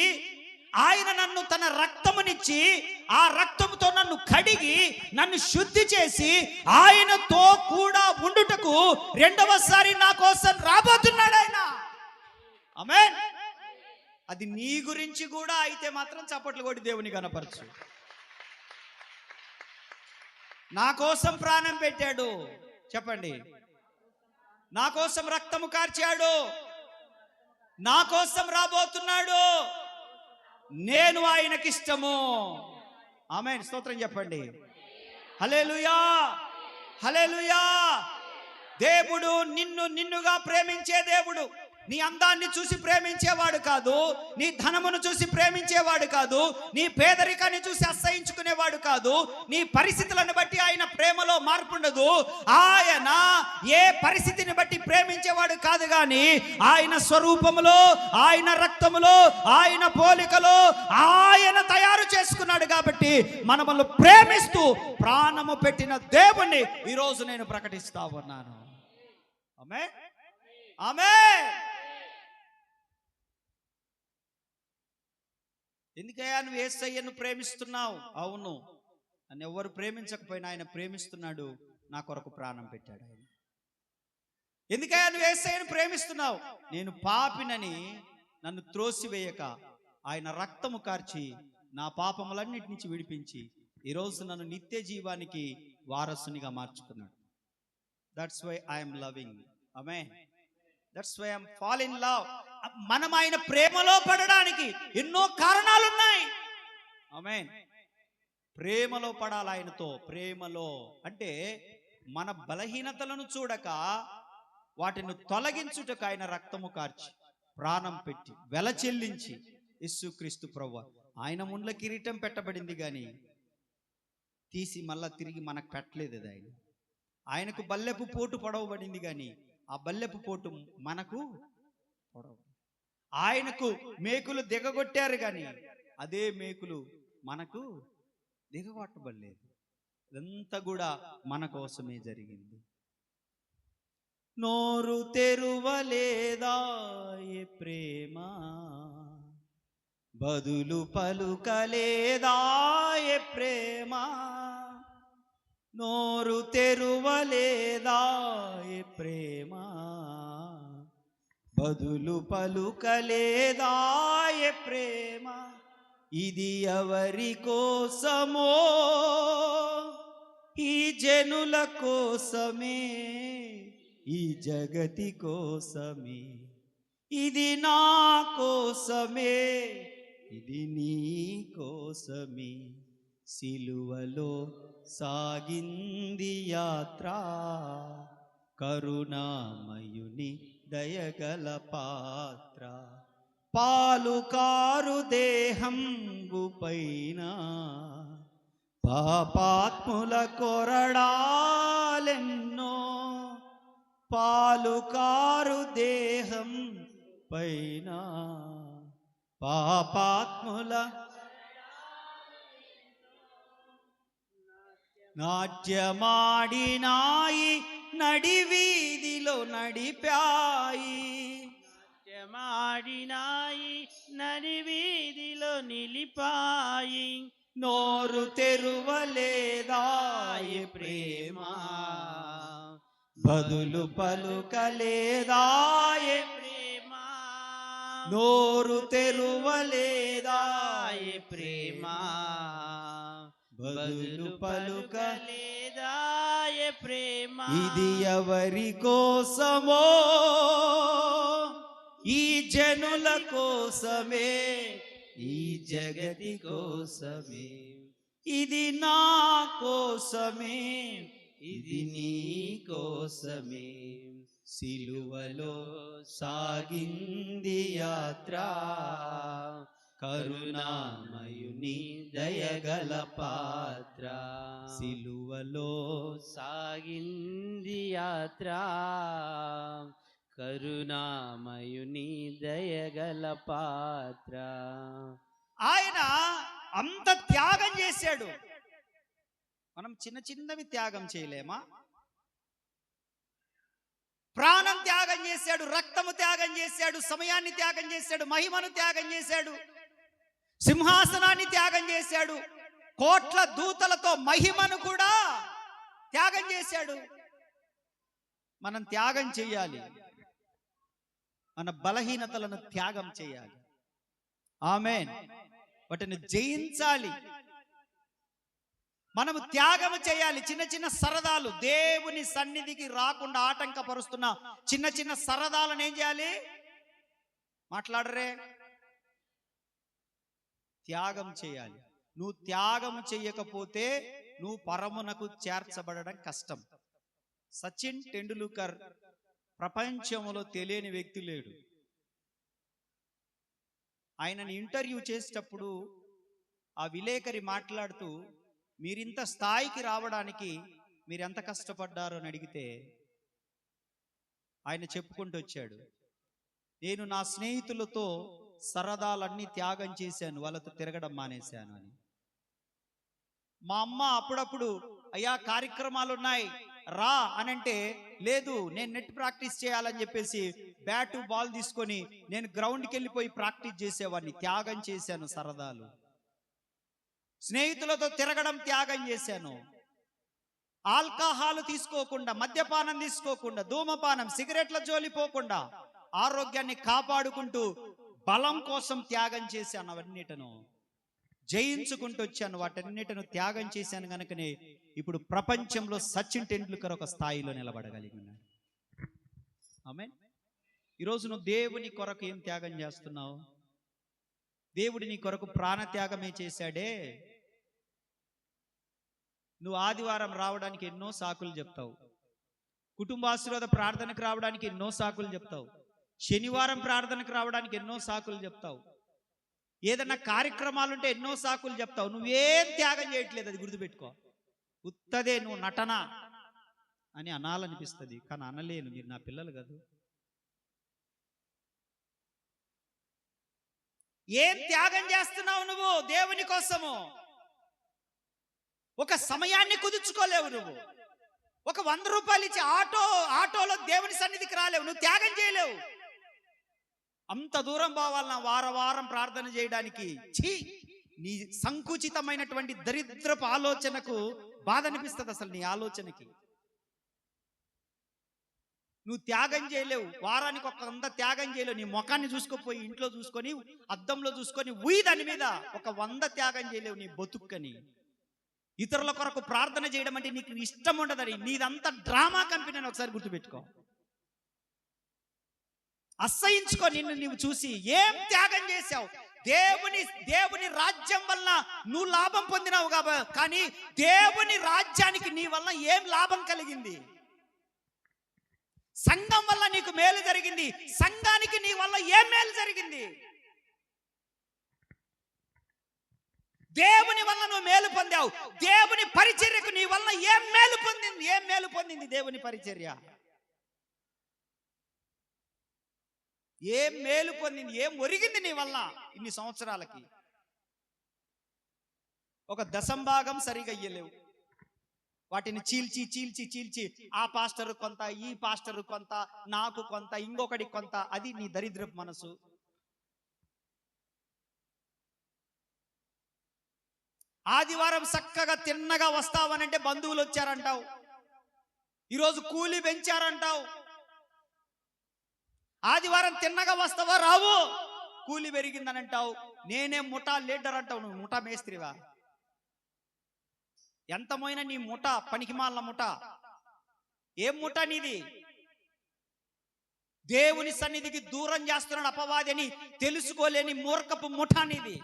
Speaker 1: ఆయన నన్ను తన రక్తమునిచ్చి ఆ రక్తముతో నన్ను కడిగి నన్ను శుద్ధి చేసి ఆయనతో కూడా ఉండుటకు రెండవసారి నా కోసం రాబోతున్నాడు ఆయన. ఆమేన్. అది నీ గురించి కూడా అయితే మాత్రం చప్పట్లు కొట్టి దేవుని కనపరచు. నా కోసం ప్రాణం పెట్టాడు, చెప్పండి. నా కోసం రక్తము కార్చాడు, నా కోసం రాబోతున్నాడు, నేను ఆయనకిష్టము. ఆమేన్. స్తోత్రం చెప్పండి. హల్లెలూయా, హల్లెలూయా. దేవుడు నిన్నుగా ప్రేమించే దేవుడు. నీ అందాన్ని చూసి ప్రేమించేవాడు కాదు, నీ ధనమును చూసి ప్రేమించేవాడు కాదు, నీ పేదరికాన్ని చూసి అసహించుకునేవాడు కాదు. నీ పరిస్థితులను బట్టి ఆయన ప్రేమలో మార్పు ఉండదు. ఆయన ఏ పరిస్థితిని బట్టి ప్రేమించేవాడు కాదు, కానీ ఆయన స్వరూపములో, ఆయన రక్తములో, ఆయన పోలికలో ఆయన తయారు చేసుకున్నాడు. కాబట్టి మనల్ని ప్రేమిస్తూ ప్రాణము పెట్టిన దేవుణ్ణి ఈరోజు నేను ప్రకటిస్తా ఉన్నాను. ఆమేన్, ఆమేన్. ఎందుకయ్యా నువ్వు యేసయ్యను ప్రేమిస్తున్నావు? అవును, నన్ను ఎవరు ప్రేమించకపోయినా ఆయన ప్రేమిస్తున్నాడు, నా కొరకు ప్రాణం పెట్టాడు ఆయన. ఎందుకయ్యా నువ్వు యేసయ్యను ప్రేమిస్తున్నావు? నేను పాపినని నన్ను త్రోసివేయక ఆయన రక్తము కార్చి నా పాపములన్నిటి నుంచి విడిపించి ఈరోజు నన్ను నిత్య జీవానికి వారసునిగా మార్చుకున్నాడు. That's why I'm loving. Amen. That's why I'm fall in love. మనం ఆయన ప్రేమలో పడడానికి ఎన్నో కారణాలు ఉన్నాయి. ఆమేన్. ప్రేమలో పడాలి ఆయనతో. ప్రేమలో అంటే మన బలహీనతలను చూడక వాటిని తొలగించుటకు ఆయన రక్తము కార్చి ప్రాణం పెట్టి వెల చెల్లించి యేసుక్రీస్తు ప్రభువు ఆయన ముండ్ల కిరీటం పెట్టబడింది, కానీ తీసి మళ్ళా తిరిగి మనకు పెట్టలేదు. అది ఆయనకు బల్లెపు పోటు పొడవబడింది, కానీ ఆ బల్లెపు పోటు మనకు పొడవ. ఆయనకు మేకులు దిగగొట్టారు, కానీ అదే మేకులు మనకు దిగగొట్టబడలేదు. ఇదంతా కూడా మన కోసమే జరిగింది. నోరు తెరువలేదా ఏ ప్రేమ, బదులు పలుకలేదా ఏ ప్రేమ, నోరు తెరువలేదా ఏ ప్రేమ, బదులు పలుకలేదా ఏ ప్రేమ. ఇది ఎవరి కోసమో, ఈ జనుల కోసమే, ఈ జగతి కోసమే. ఇది నా కోసమే, ఇది నీ కోసమే. సిలువలో సాగింది యాత్ర, కరుణామయుని దయగల పాత్ర. పాలుకారు దేహంబు పైన పాపాత్ముల కొరడాలెన్నో, పాలుకారు దేహం పైన పాపాత్ముల నాట్యమాడినాయి, నడివీధిలో నడిపాయి.
Speaker 2: నాట్యమాడినాయి, నడివీధిలో నిలిపాయి.
Speaker 1: నోరు తెరువలేదాయే ప్రేమ, బదులు పలుకలేదాయే
Speaker 2: ప్రేమ.
Speaker 1: నోరు తెరువలేదాయే
Speaker 2: ప్రేమ,
Speaker 1: బదులు
Speaker 2: పలుకలేదాయే ప్రేమ.
Speaker 1: ఇది ఎవరి కోసమో, ఈ జనుల కోసమే, ఈ జగతి కోసమే. ఇది నా కోసమే, ఇది నీ కోసమే. సిలువలో సాగింది యాత్ర, కరుణామయుని దయగల పాత్ర. సిలువలో
Speaker 2: సాగింది యాత్ర, కరుణామయుని దయగల పాత్ర.
Speaker 1: ఆయన అంత త్యాగం చేశాడు. మనం చిన్న చిన్నవి త్యాగం చేయలేమా? ప్రాణం త్యాగం చేశాడు, రక్తము త్యాగం చేశాడు, సమయాన్ని త్యాగం చేశాడు, మహిమను త్యాగం చేశాడు, సింహాసనాన్ని త్యాగం చేశాడు, కోట్ల దూతలతో మహిమను కూడా త్యాగం చేశాడు. మనం త్యాగం చేయాలి, మన బలహీనతలను త్యాగం చేయాలి. ఆమేన్. వాటిని జయించాలి. మనము త్యాగము చేయాలి. చిన్న చిన్న సరదాలు, దేవుని సన్నిధికి రాకుండా ఆటంకపరుస్తున్న చిన్న చిన్న సరదాలను ఏం చేయాలి? మాట్లాడరే, త్యాగం చేయాలి. నువ్వు త్యాగం చేయకపోతే నువ్వు పరమునకు చేర్చబడడం కష్టం. సచిన్ టెండూల్కర్ ప్రపంచంలో తెలియని వ్యక్తి లేడు. ఆయనని ఇంటర్వ్యూ చేసేటప్పుడు ఆ విలేకరి మాట్లాడుతూ, మీరింత స్థాయికి రావడానికి మీరెంత కష్టపడ్డారు అని అడిగితే ఆయన చెప్పుకుంటూ వచ్చాడు, నేను నా స్నేహితులతో సరదాలన్నీ త్యాగం చేశాను, వాళ్ళతో తిరగడం మానేశాను అని. మా అమ్మ అప్పుడప్పుడు అయ్యా కార్యక్రమాలు ఉన్నాయి రా అనంటే, లేదు నేను నెట్ ప్రాక్టీస్ చేయాలని చెప్పేసి బ్యాటు బాల్ తీసుకొని నేను గ్రౌండ్కి వెళ్ళిపోయి ప్రాక్టీస్ చేసేవాడిని. త్యాగం చేశాను సరదాలు. స్నేహితులతో తిరగడం త్యాగం చేశాను. ఆల్కహాల్ తీసుకోకుండా, మద్యపానం తీసుకోకుండా, ధూమపానం, సిగరెట్ల జోలిపోకుండా ఆరోగ్యాన్ని కాపాడుకుంటూ బలం కోసం త్యాగం చేశాను. అవన్నిటను జయించుకుంటూ వచ్చాను, వాటన్నిటిని త్యాగం చేశాను. కనుకనే ఇప్పుడు ప్రపంచంలో సచిన్ టెండూల్కర్ ఒక స్థాయిలో నిలబడగలిగి ఉన్నాడు. ఆమేన్. ఈరోజు నువ్వు దేవుని కొరకు ఏం త్యాగం చేస్తున్నావు? దేవుడు నీ కొరకు ప్రాణ త్యాగమే చేశాడే. నువ్వు ఆదివారం రావడానికి ఎన్నో సాకులు చెప్తావు, కుటుంబాశీర్వాద ప్రార్థనకు రావడానికి ఎన్నో సాకులు చెప్తావు, శనివారం ప్రార్థనకు రావడానికి ఎన్నో సాకులు చెప్తావు, ఏదన్నా కార్యక్రమాలు ఉంటే ఎన్నో సాకులు చెప్తావు. నువ్వేం త్యాగం చేయట్లేదు, అది గుర్తుపెట్టుకో. ఉత్తదే నువ్వు నటన అని అనాలనిపిస్తుంది, కానీ అనలేను. మీరు నా పిల్లలు కాదు. ఏం త్యాగం చేస్తున్నావు నువ్వు దేవుని కోసము? ఒక సమయాన్ని కుదుర్చుకోలేవు నువ్వు. ఒక 100 రూపాయలు ఇచ్చి ఆటోలో దేవుని సన్నిధికి రాలేవు. నువ్వు త్యాగం చేయలేవు. అంత దూరం పోవాలన్నా వారం ప్రార్థన చేయడానికి? ఛీ, నీ సంకుచితమైనటువంటి దరిద్రపు ఆలోచనకు బాధ అనిపిస్తుంది అసలు నీ ఆలోచనకి. నువ్వు త్యాగం చేయలేవు. వారానికి ఒక 100 త్యాగం చేయలేవు. నీ ముఖాన్ని చూసుకుపోయి ఇంట్లో చూసుకొని అద్దంలో చూసుకొని దాని మీద ఒక 100 త్యాగం చేయలేవు నీ బతుక్కని. ఇతరుల కొరకు ప్రార్థన చేయడం అంటే నీకు ఇష్టం ఉండదని, నీదంతా డ్రామా కంపెనీ అని ఒకసారి గుర్తుపెట్టుకో. అసహించుకో నిన్ను నీవు చూసి. ఏం త్యాగం చేశావు? దేవుని రాజ్యం వల్ల నువ్వు లాభం పొందినావు కానీ దేవుని రాజ్యానికి నీ వల్ల ఏం లాభం కలిగింది? సంఘం వల్ల నీకు మేలు జరిగింది, సంఘానికి నీ వల్ల ఏం మేలు జరిగింది? దేవుని వల్ల నువ్వు మేలు పొందావు, దేవుని పరిచర్యకు నీ వల్ల ఏం మేలు పొందింది? ఏం మేలు పొందింది దేవుని పరిచర్య? ఏం మేలు పొందింది? ఏం ఒరిగింది నీ వల్ల ఇన్ని సంవత్సరాలకి? ఒక దశంభాగం సరిగా ఇయ్యలేవు. వాటిని చీల్చి చీల్చి చీల్చి ఆ పాస్టర్ కొంత, ఈ పాస్టర్ కొంత, నాకు కొంత, ఇంకొకటి కొంత. అది నీ దరిద్రపు మనసు. ఆదివారం చక్కగా తిన్నగా వస్తావనంటే బంధువులు వచ్చారంటావు, ఈరోజు కూలి పెంచారంటావు. ఆదివారం తిన్నగా వస్తావా? రావు, కూలి పెరిగిందని అంటావు. నేనే ముఠా లీడర్ అంటావు. నువ్వు ముఠా మేస్త్రివా? ఎంతమైనా నీ ముఠ పనికిమాల ముఠ. ఏం ముఠ నీది? దేవుని సన్నిధికి దూరం చేస్తున్నాడు అపవాది అని తెలుసుకోలేని మూర్ఖపు ముఠ నీది.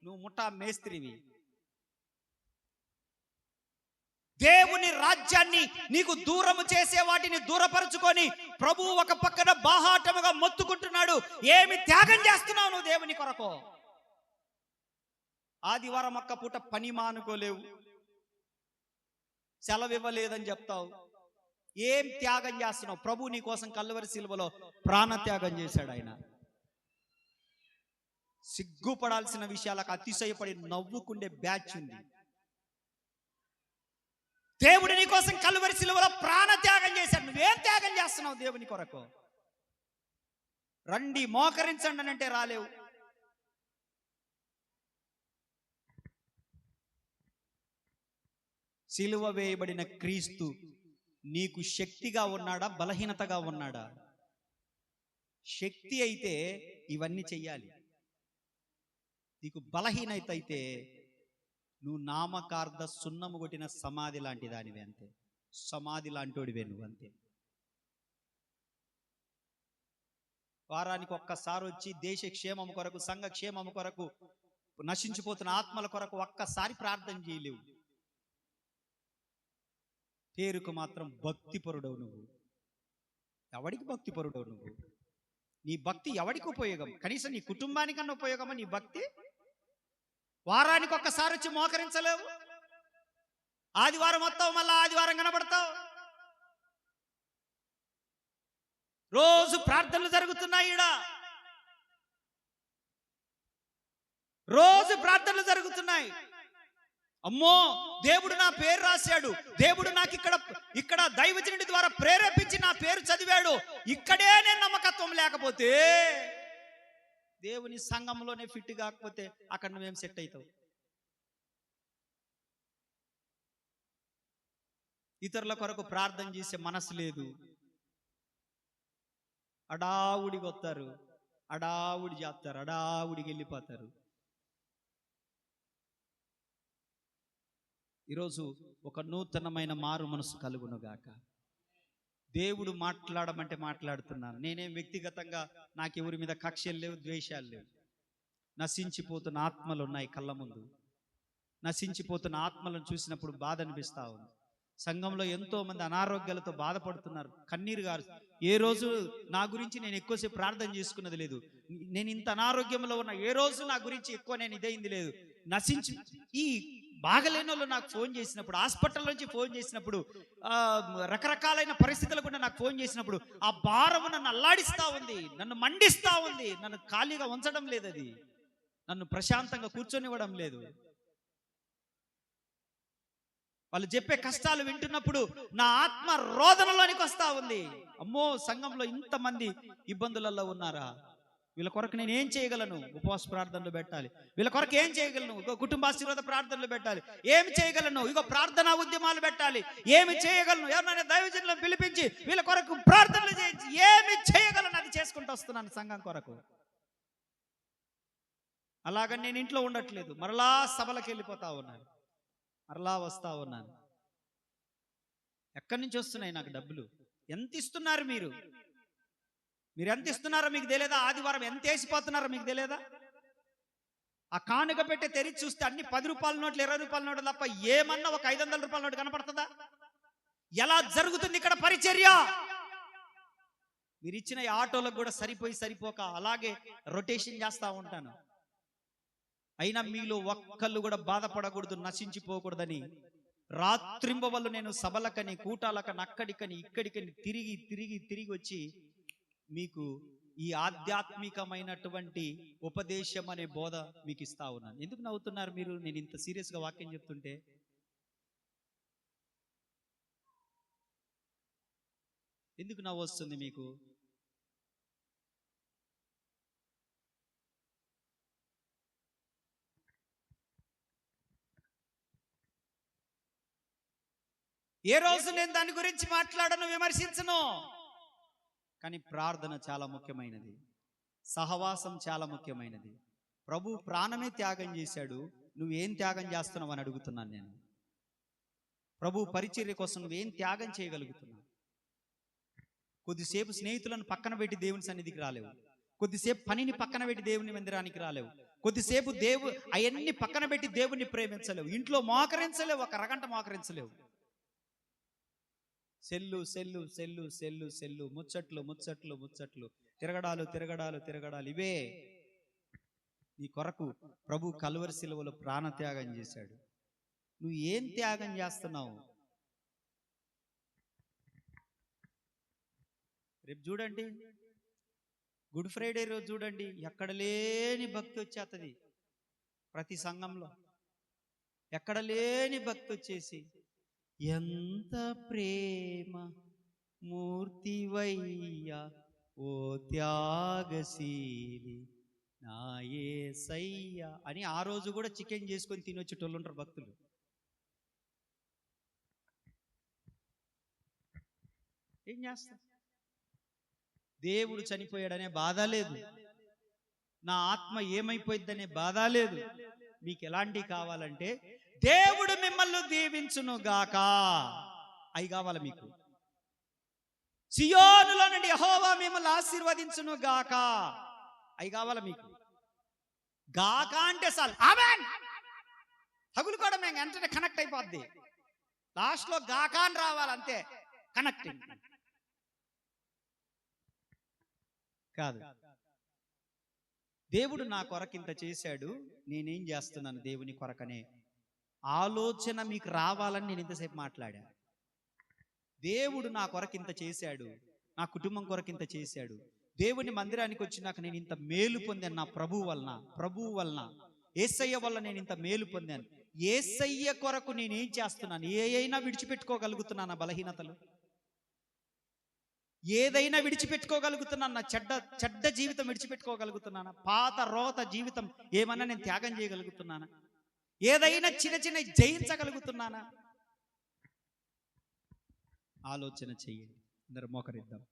Speaker 1: నువ్వు ముఠా మేస్త్రివి. దేవుని రాజ్యాన్ని నీకు దూరము చేసే వాటిని దూరపరుచుకొని ప్రభువు ఒక పక్కన బాహాటముగా మొత్తుకుంటున్నాడు. ఏమి త్యాగం చేస్తున్నావు నువ్వు దేవుని కొరకు? ఆదివారం ఒక్క పూట పని మానుకోలేవు, సెలవు ఇవ్వలేదని చెప్తావు. ఏం త్యాగం చేస్తున్నావు? ప్రభు నీ కోసం కల్వరి శిలువలో ప్రాణత్యాగం చేశాడు ఆయన. సిగ్గుపడాల్సిన విషయాలకు అతిశయపడి నవ్వుకుండే బ్యాచ్ ఉంది. దేవుడు నీ కోసం కల్వరి శిలువలో ప్రాణత్యాగం చేశాడు. నువ్వేం త్యాగం చేస్తున్నావు దేవుని కొరకు? రండి మోకరించండి అంటే రాలేవు. సిలువ వేయబడిన క్రీస్తు నీకు శక్తిగా ఉన్నాడా, బలహీనతగా ఉన్నాడా? శక్తి అయితే ఇవన్నీ చెయ్యాలి. నీకు బలహీనత అయితే నువ్వు నామకార్థ సున్నము కొట్టిన సమాధి లాంటి దానివి అంతే. సమాధి లాంటోడివే నువ్వు అంతే. వారానికి ఒక్కసారి వచ్చి దేశ క్షేమము కొరకు, సంఘ క్షేమము కొరకు, నశించిపోతున్న ఆత్మల కొరకు ఒక్కసారి ప్రార్థన చేయలేవు. పేరుకు మాత్రం భక్తిపరుడవు నువ్వు. ఎవడికి భక్తిపరుడవు నువ్వు? నీ భక్తి ఎవడికి ఉపయోగం? కనీసం నీ కుటుంబానికన్నా ఉపయోగమా నీ భక్తి? వారానికి ఒక్కసారి వచ్చి మోకరించలేవు. ఆదివారం వస్తావు, మళ్ళా ఆదివారం కనబడతావు. రోజు ప్రార్థనలు జరుగుతున్నాయి ఈడ, రోజు ప్రార్థనలు జరుగుతున్నాయి. అమ్మో దేవుడు నా పేరు రాశాడు, దేవుడు నాకు ఇక్కడ దైవజనుడి ద్వారా ప్రేరేపించి నా పేరు చదివాడు. ఇక్కడే నేను నమ్మకత్వం లేకపోతే, దేవుని సంఘంలోనే ఫిట్ కాకపోతే అక్కడ నువ్వేం సెట్ అవుతావు? ఇతరుల కొరకు ప్రార్థన చేసే మనసు లేదు. అడావుడికి వస్తారు, అడావుడి చేస్తారు, అడావుడికి వెళ్ళిపోతారు. ఈరోజు ఒక నూతనమైన మారు మనసు కలుగునుగాక. దేవుడు మాట్లాడమంటే మాట్లాడుతున్నాను. నేనేం వ్యక్తిగతంగా నాకు ఎవరి మీద కక్షలు లేవు, ద్వేషాలు లేవు. నశించిపోతున్న ఆత్మలు ఉన్నాయి కళ్ళ ముందు. నశించిపోతున్న ఆత్మలను చూసినప్పుడు బాధ అనిపిస్తా ఉంది. సంఘంలో ఎంతో మంది అనారోగ్యాలతో బాధపడుతున్నారు, కన్నీరు గారు. ఏ రోజు నా గురించి నేను ఎక్కువసేపు ప్రార్థన చేసుకున్నది లేదు. నేను ఇంత అనారోగ్యంలో ఉన్న ఏ రోజు నా గురించి ఎక్కువ నేను ఇదైంది లేదు. నశించి ఈ బాగలేని వాళ్ళు నాకు ఫోన్ చేసినప్పుడు, హాస్పిటల్ నుంచి ఫోన్ చేసినప్పుడు, రకరకాలైన పరిస్థితులు కూడా నాకు ఫోన్ చేసినప్పుడు ఆ భారము నన్ను అల్లాడిస్తా ఉంది, నన్ను మండిస్తా ఉంది. నన్ను ఖాళీగా ఉంచడం లేదు, అది నన్ను ప్రశాంతంగా కూర్చొనివ్వడం లేదు. వాళ్ళు చెప్పే కష్టాలు వింటున్నప్పుడు నా ఆత్మ రోదనలోనికి వస్తా ఉంది. అమ్మో, సంఘంలో ఇంతమంది ఇబ్బందులలో ఉన్నారా? వీళ్ళ కొరకు నేను ఏం చేయగలను? ఉపవాస ప్రార్థనలు పెట్టాలి. వీళ్ళ కొరకు ఏం చేయగలను? ఇగో కుటుంబాశీర్వాద ప్రార్థనలు పెట్టాలి. ఏమి చేయగలను? ఇగో ప్రార్థనా ఉద్యమాలు పెట్టాలి. ఏమి చేయగలను? ఎవరైనా దైవజనులను పిలిపించి వీళ్ళ కొరకు ప్రార్థనలు చేయించి ఏమి చేయగలను? అది చేసుకుంటూ వస్తున్నాను సంఘం కొరకు. అలాగని నేను ఇంట్లో ఉండట్లేదు, మరలా సభలకు వెళ్ళిపోతా ఉన్నాను, మరలా వస్తా ఉన్నాను. ఎక్కడి నుంచి వస్తున్నాయి నాకు డబ్బులు? ఎంత ఇస్తున్నారు మీరు? మీరు ఎంత ఇస్తున్నారో మీకు తెలియదా? ఆదివారం ఎంత వేసిపోతున్నారో మీకు తెలియదా? ఆ కానుక పెట్టే తెరిచి చూస్తే అన్ని 10 రూపాయల నోట్లు 20 రూపాయల నోట్లు తప్ప ఏమన్నా ఒక 500 రూపాయల నోటు కనపడుతుందా? ఎలా జరుగుతుంది ఇక్కడ పరిచర్య? మీరు ఇచ్చిన ఈ ఆటోలకు కూడా సరిపోక అలాగే రొటేషన్ చేస్తూ ఉంటాను. అయినా మీలో ఒక్కళ్ళు కూడా బాధపడకూడదు, నశించిపోకూడదని రాత్రింబవళ్ళు నేను సభలకని కూటాలకని అక్కడికని ఇక్కడికని తిరిగి వచ్చి మీకు ఈ ఆధ్యాత్మికమైనటువంటి ఉపదేశం అనే బోధ మీకు ఇస్తా ఉన్నాను. ఎందుకు నవ్వుతున్నారు మీరు నేను ఇంత సీరియస్గా వాక్యం చెప్తుంటే? ఎందుకు నవ్వు వస్తుంది మీకు? ఏ రోజు నేను దాని గురించి మాట్లాడను, విమర్శించను. కానీ ప్రార్థన చాలా ముఖ్యమైనది, సహవాసం చాలా ముఖ్యమైనది. ప్రభు ప్రాణమే త్యాగం చేశాడు, నువ్వేం త్యాగం చేస్తున్నావు అని అడుగుతున్నాను నేను. ప్రభు పరిచర్య కోసం నువ్వేం త్యాగం చేయగలుగుతున్నావు? కొద్దిసేపు స్నేహితులను పక్కన పెట్టి దేవుని సన్నిధికి రాలేవు, కొద్దిసేపు పనిని పక్కన పెట్టి దేవుని మందిరానికి రాలేవు, కొద్దిసేపు అవన్నీ పక్కన పెట్టి దేవుణ్ణి ప్రేమించలేవు, ఇంట్లో మోకరించలేవు, ఒక అరగంట మోకరించలేవు. Cell cell cell cell cell, ముచ్చట్లు ముచ్చట్లు ముచ్చట్లు, తిరగడాలు ఇవే. నీ కొరకు ప్రభు కల్వరి శిలువలో ప్రాణత్యాగం చేశాడు. నువ్వు ఏం త్యాగం చేస్తున్నావు? రేపు చూడండి, గుడ్ ఫ్రైడే రోజు చూడండి, ఎక్కడ లేని భక్తి వచ్చేస్తుంది ప్రతి సంఘంలో. ఎక్కడ లేని భక్తి వచ్చేసి, ఎంత ప్రేమ మూర్తివయ్యా ఓ త్యాగశీలి నా యేసయ్యా అని ఆ రోజు కూడా చికెన్ చేసుకొని తినొచ్చేటోళ్ళు ఉంటారు భక్తులు. ఏం చేస్తా? దేవుడు చనిపోయాడనే బాధ లేదు, నా ఆత్మ ఏమైపోయిద్దనే బాధ లేదు. మీకు ఎలాంటివి కావాలంటే దేవుడు మిమ్మల్ని దీవించును గాక అవి కావాలి మీకు. సియోనులో నుండి యెహోవా మిమ్మల్ని ఆశీర్వదించును గాక అవి కావాలి మీకు. గాక అంటే చాలు, ఆమేన్ తగులుకోవడం మేము వెంటనే కనెక్ట్ అయిపోద్ది. లాస్ట్ లో గాక అని రావాలంతే, కనెక్టింగ్ కాదు. దేవుడు నా కొరకింత చేశాడు, నేనేం చేస్తున్నాను దేవుని కొరకనే ఆలోచన మీకు రావాలని నేను ఇంతసేపు మాట్లాడా. దేవుడు నా కొరకింత చేశాడు, నా కుటుంబం కొరకింత చేశాడు, దేవుని మందిరానికి వచ్చినాక నేను ఇంత మేలు పొందాను నా ప్రభువు వలన యేసయ్య వల్ల నేను ఇంత మేలు పొందాను. యేసయ్య కొరకు నేనేం చేస్తున్నాను? ఏదైనా విడిచిపెట్టుకోగలుగుతున్నాను, బలహీనతలు ఏదైనా విడిచిపెట్టుకోగలుగుతున్నాను, నా చెడ్డ జీవితం విడిచిపెట్టుకోగలుగుతున్నానా? పాత రోత జీవితం ఏమన్నా నేను త్యాగం చేయగలుగుతున్నానా? ఏదైనా చిన్న జయించగలుగుతున్నానా? ఆలోచన చెయ్యండి. అందరూ మోకరిద్దాం.